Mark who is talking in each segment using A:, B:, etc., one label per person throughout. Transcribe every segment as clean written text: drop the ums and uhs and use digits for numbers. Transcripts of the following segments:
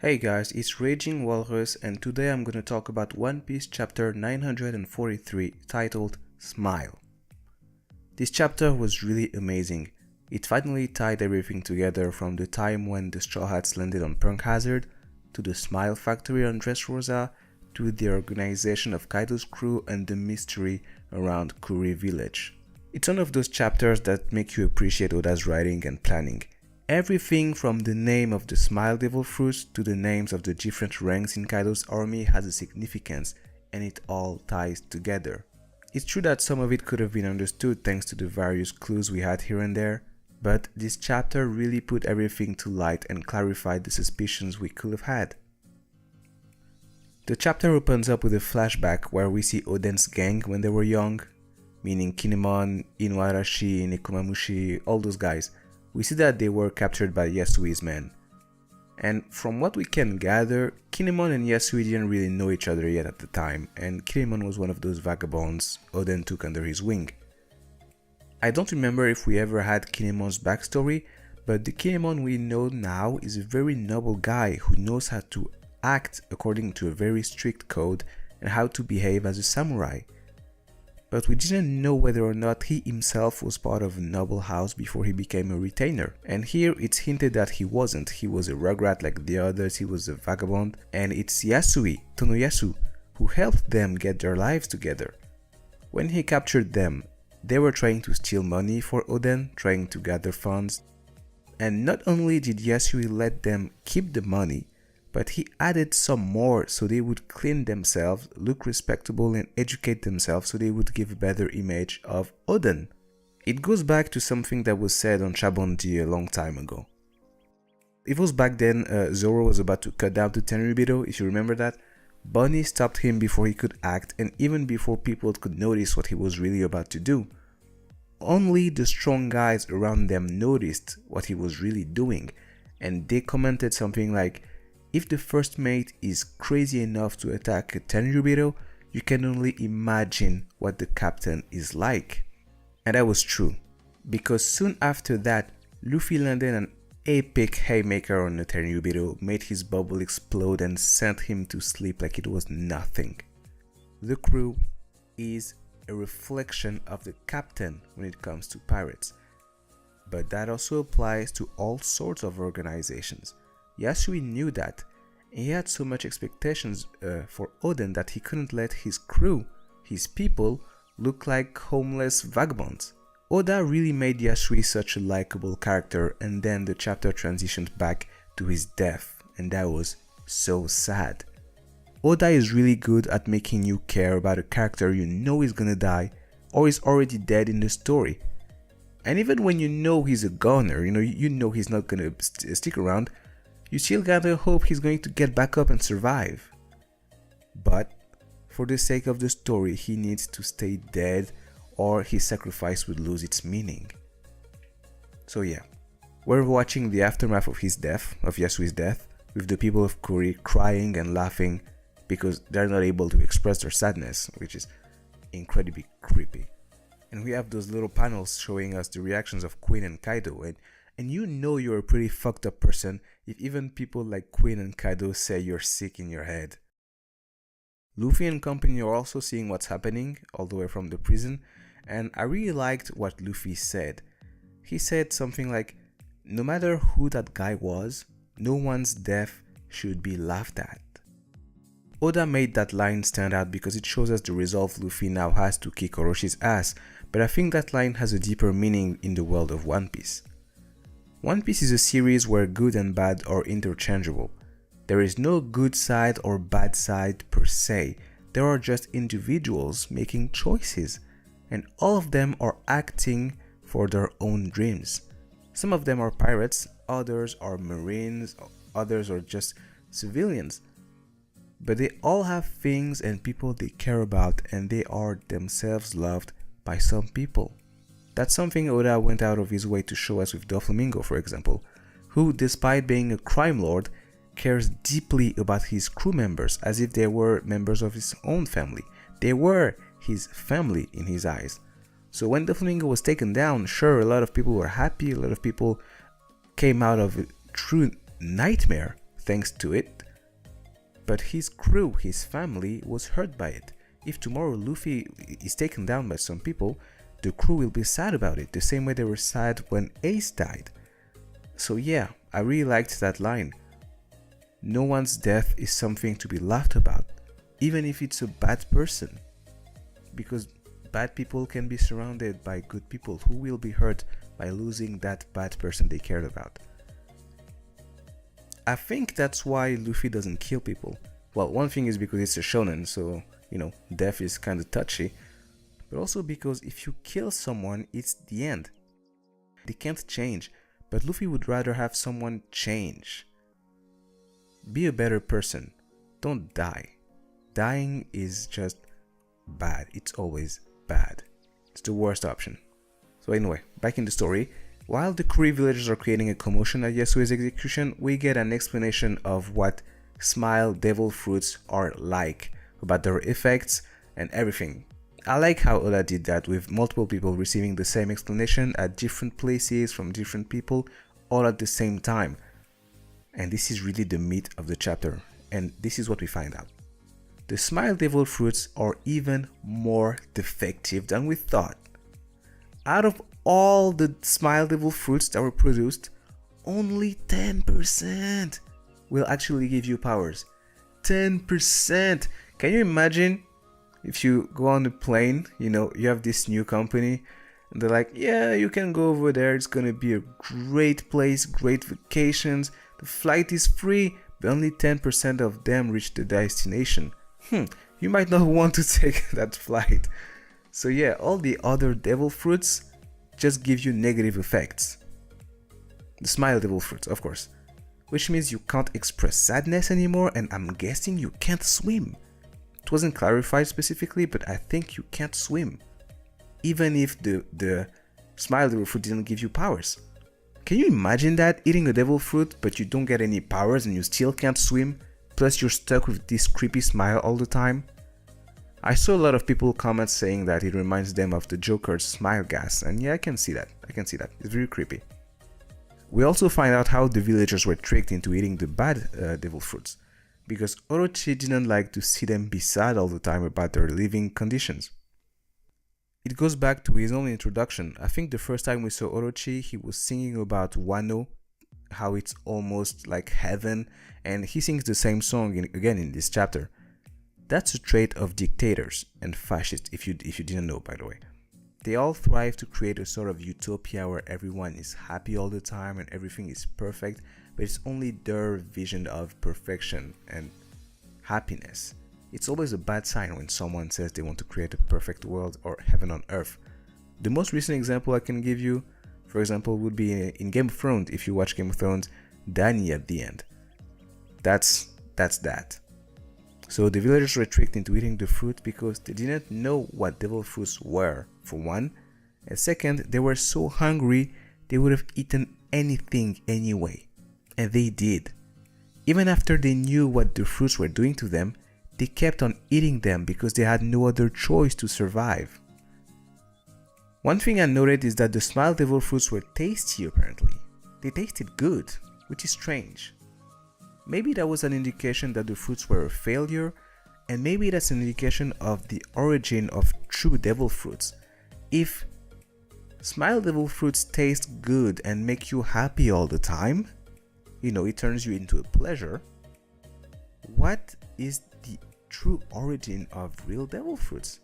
A: Hey guys, it's Raging Walrus and today I'm gonna talk about One Piece chapter 943 titled Smile. This chapter was really amazing. It finally tied everything together from the time when the Straw Hats landed on Punk Hazard, to the Smile Factory on Dressrosa, to the organization of Kaido's crew and the mystery around Kuri Village. It's one of those chapters that make you appreciate Oda's writing and planning. Everything from the name of the Smile Devil Fruits to the names of the different ranks in Kaido's army has a significance, and it all ties together. It's true that some of it could have been understood thanks to the various clues we had here and there, but this chapter really put everything to light and clarified the suspicions we could have had. The chapter opens up with a flashback where we see Oden's gang when they were young, meaning Kinemon, Inuarashi, Nekomamushi, all those guys. We see that they were captured by Yasui's men. And from what we can gather, Kinemon and Yasui didn't really know each other yet at the time, and Kinemon was one of those vagabonds Oden took under his wing. I don't remember if we ever had Kinemon's backstory, but the Kinemon we know now is a very noble guy who knows how to act according to a very strict code and how to behave as a samurai. But we didn't know whether or not he himself was part of a noble house before he became a retainer. And here it's hinted that he wasn't. He was a rugrat like the others, he was a vagabond. And it's Yasui, Tonoyasu, who helped them get their lives together. When he captured them, they were trying to steal money for Oden, trying to gather funds. And not only did Yasui let them keep the money, but he added some more so they would clean themselves, look respectable and educate themselves so they would give a better image of Oden. It goes back to something that was said on Chabondi a long time ago. It was back then Zoro was about to cut down to Tenryubito, if you remember that. Bonnie stopped him before he could act and even before people could notice what he was really about to do. Only the strong guys around them noticed what he was really doing, and they commented something like, "If the first mate is crazy enough to attack a Tenryubito, you can only imagine what the captain is like." And that was true, because soon after that, Luffy landed an epic haymaker on the Tenryubito, made his bubble explode and sent him to sleep like it was nothing. The crew is a reflection of the captain when it comes to pirates, but that also applies to all sorts of organizations. Yasui knew that. He had so much expectations for Oden that he couldn't let his crew, his people, look like homeless vagabonds. Oda really made Yasui such a likable character, and then the chapter transitioned back to his death, and that was so sad. Oda is really good at making you care about a character you know is gonna die or is already dead in the story. And even when you know he's a goner, you know he's not gonna stick around, you still gotta hope he's going to get back up and survive. But for the sake of the story, he needs to stay dead or his sacrifice would lose its meaning. So yeah, we're watching the aftermath of his death, of Yasui's death, with the people of Kuri crying and laughing because they're not able to express their sadness, which is incredibly creepy. And we have those little panels showing us the reactions of Queen and Kaido, and you know you're a pretty fucked up person if even people like Queen and Kaido say you're sick in your head. Luffy and company are also seeing what's happening all the way from the prison, and I really liked what Luffy said. He said something like, "No matter who that guy was, no one's death should be laughed at." Oda made that line stand out because it shows us the resolve Luffy now has to kick Oroshi's ass, but I think that line has a deeper meaning in the world of One Piece. One Piece is a series where good and bad are interchangeable. There is no good side or bad side per se, there are just individuals making choices, and all of them are acting for their own dreams. Some of them are pirates, others are marines, others are just civilians. But they all have things and people they care about, and they are themselves loved by some people. That's something Oda went out of his way to show us with Doflamingo, for example, who, despite being a crime lord, cares deeply about his crew members as if they were members of his own family. They were his family in his eyes. So when Doflamingo was taken down, sure, a lot of people were happy, a lot of people came out of a true nightmare thanks to it, but his crew, his family, was hurt by it. If tomorrow Luffy is taken down by some people, the crew will be sad about it, the same way they were sad when Ace died. So yeah, I really liked that line. No one's death is something to be laughed about, even if it's a bad person. Because bad people can be surrounded by good people who will be hurt by losing that bad person they cared about. I think that's why Luffy doesn't kill people. Well, one thing is because it's a shonen, so, death is kind of touchy. But also because if you kill someone, it's the end. They can't change, but Luffy would rather have someone change. Be a better person. Don't die. Dying is just bad. It's always bad. It's the worst option. So anyway, back in the story. While the Kuri villagers are creating a commotion at Yasuo's execution, we get an explanation of what Smile Devil Fruits are like, about their effects and everything. I like how Oda did that, with multiple people receiving the same explanation at different places from different people all at the same time. And this is really the meat of the chapter, and this is what we find out. The Smile Devil Fruits are even more defective than we thought. Out of all the Smile Devil Fruits that were produced, only 10% will actually give you powers. 10%! Can you imagine if you go on the plane, you have this new company, and they're like, yeah, you can go over there, it's gonna be a great place, great vacations, the flight is free, but only 10% of them reach the destination. You might not want to take that flight. So yeah, all the other devil fruits just give you negative effects. The Smile Devil Fruits, of course. Which means you can't express sadness anymore, and I'm guessing you can't swim. It wasn't clarified specifically, but I think you can't swim. Even if the Smile Devil Fruit didn't give you powers. Can you imagine that? Eating a devil fruit, but you don't get any powers and you still can't swim? Plus you're stuck with this creepy smile all the time? I saw a lot of people comment saying that it reminds them of the Joker's smile gas, and yeah, I can see that. It's very creepy. We also find out how the villagers were tricked into eating the bad devil fruits, because Orochi didn't like to see them be sad all the time about their living conditions. It goes back to his own introduction. I think the first time we saw Orochi, he was singing about Wano, how it's almost like heaven, and he sings the same song again in this chapter. That's a trait of dictators and fascists, if you didn't know, by the way. They all thrive to create a sort of utopia where everyone is happy all the time and everything is perfect, but it's only their vision of perfection and happiness. It's always a bad sign when someone says they want to create a perfect world or heaven on earth. The most recent example I can give you, for example, would be in Game of Thrones. If you watch Game of Thrones, Dany at the end. That's that. So the villagers were tricked into eating the fruit because they didn't know what devil fruits were, for one. And second, they were so hungry they would have eaten anything anyway. And they did. Even after they knew what the fruits were doing to them, they kept on eating them because they had no other choice to survive. One thing I noted is that the Smile Devil Fruits were tasty apparently. They tasted good, which is strange. Maybe that was an indication that the fruits were a failure, and maybe that's an indication of the origin of true devil fruits. If Smile Devil Fruits taste good and make you happy all the time, it turns you into a pleasure, what is the true origin of real devil fruits?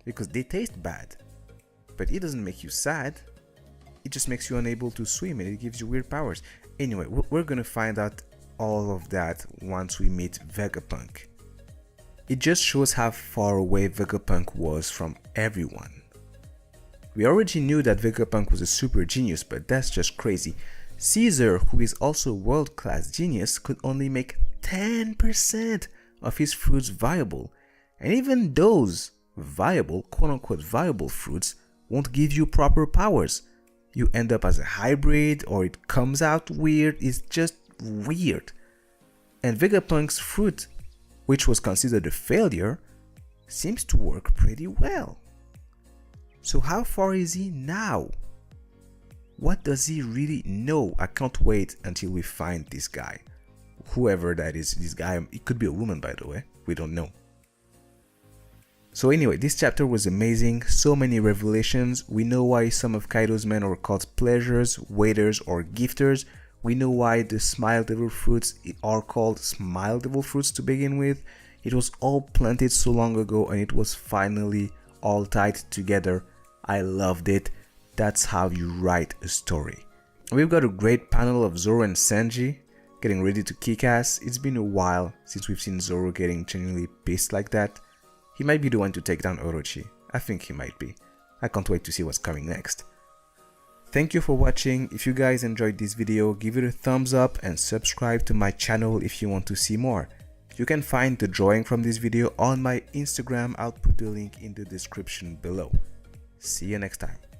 A: Because they taste bad, but it doesn't make you sad, it just makes you unable to swim and it gives you weird powers. Anyway, we're gonna find out all of that once we meet Vegapunk. It just shows how far away Vegapunk was from everyone. We already knew that Vegapunk was a super genius, but that's just crazy. Caesar, who is also a world-class genius, could only make 10% of his fruits viable, and even those viable, quote-unquote viable fruits won't give you proper powers. You end up as a hybrid, or it comes out weird. It's just weird. And Vegapunk's fruit, which was considered a failure, seems to work pretty well. So how far is he now? What does he really know? I can't wait until we find this guy. whoever that is, this guy, it could be a woman by the way, we don't know. So anyway, this chapter was amazing, so many revelations. We know why some of Kaido's men are called pleasures, waiters or gifters. We know why the Smile Devil fruits are called Smile Devil fruits to begin with. It was all planted so long ago and it was finally all tied together. I loved it. That's how you write a story. We've got a great panel of Zoro and Sanji getting ready to kick ass. It's been a while since we've seen Zoro getting genuinely pissed like that. He might be the one to take down Orochi. I think he might be. I can't wait to see what's coming next. Thank you for watching. If you guys enjoyed this video, give it a thumbs up and subscribe to my channel if you want to see more. You can find the drawing from this video on my Instagram. I'll put the link in the description below. See you next time.